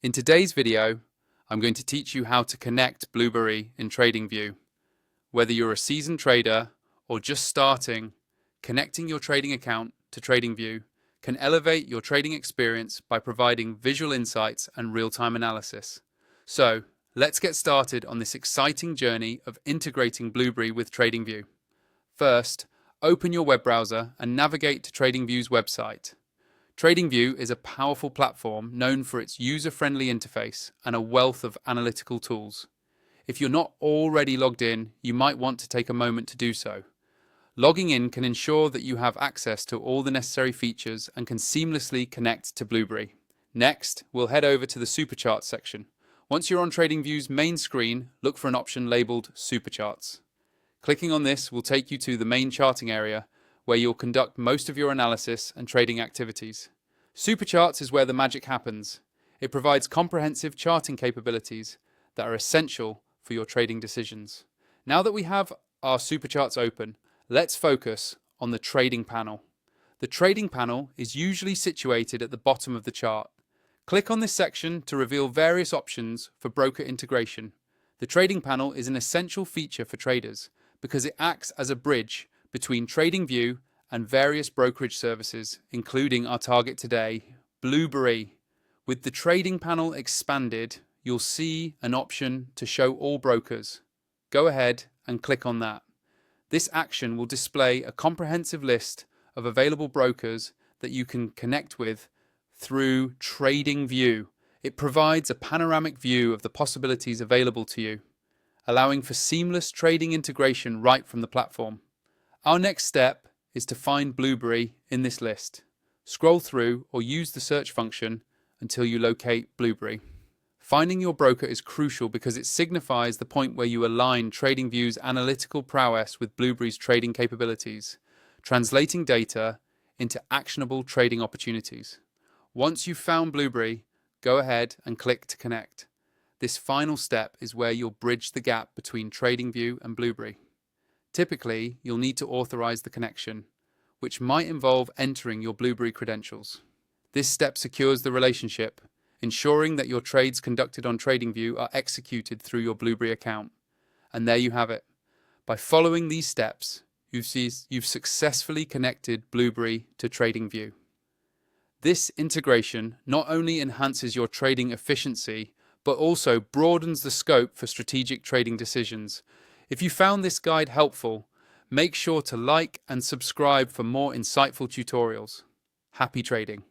In today's video, I'm going to teach you how to connect Blueberry in Tradingview. Whether you're a seasoned trader or just starting, connecting your trading account to Tradingview can elevate your trading experience by providing visual insights and real-time analysis. So, let's get started on this exciting journey of integrating Blueberry with Tradingview. First, open your web browser and navigate to Tradingview's website. Tradingview is a powerful platform known for its user-friendly interface and a wealth of analytical tools. If you're not already logged in, you might want to take a moment to do so. Logging in can ensure that you have access to all the necessary features and can seamlessly connect to Blueberry. Next, we'll head over to the Supercharts section. Once you're on Tradingview's main screen, look for an option labeled Supercharts. Clicking on this will take you to the main charting area, where you'll conduct most of your analysis and trading activities. Supercharts is where the magic happens. It provides comprehensive charting capabilities that are essential for your trading decisions. Now that we have our Supercharts open, let's focus on the trading panel. The trading panel is usually situated at the bottom of the chart. Click on this section to reveal various options for broker integration. The trading panel is an essential feature for traders because it acts as a bridge between Tradingview and various brokerage services, including our target today, Blueberry. With the trading panel expanded, you'll see an option to show all brokers. Go ahead and click on that. This action will display a comprehensive list of available brokers that you can connect with through Tradingview. It provides a panoramic view of the possibilities available to you, allowing for seamless trading integration right from the platform. Our next step is to find Blueberry in this list. Scroll through or use the search function until you locate Blueberry. Finding your broker is crucial because it signifies the point where you align Tradingview's analytical prowess with Blueberry's trading capabilities, translating data into actionable trading opportunities. Once you've found Blueberry, go ahead and click to connect. This final step is where you'll bridge the gap between Tradingview and Blueberry. Typically, you'll need to authorize the connection, which might involve entering your Blueberry credentials. This step secures the relationship, ensuring that your trades conducted on Tradingview are executed through your Blueberry account. And there you have it. By following these steps, you've successfully connected Blueberry to Tradingview. This integration not only enhances your trading efficiency, but also broadens the scope for strategic trading decisions. If you found this guide helpful, make sure to like and subscribe for more insightful tutorials. Happy trading!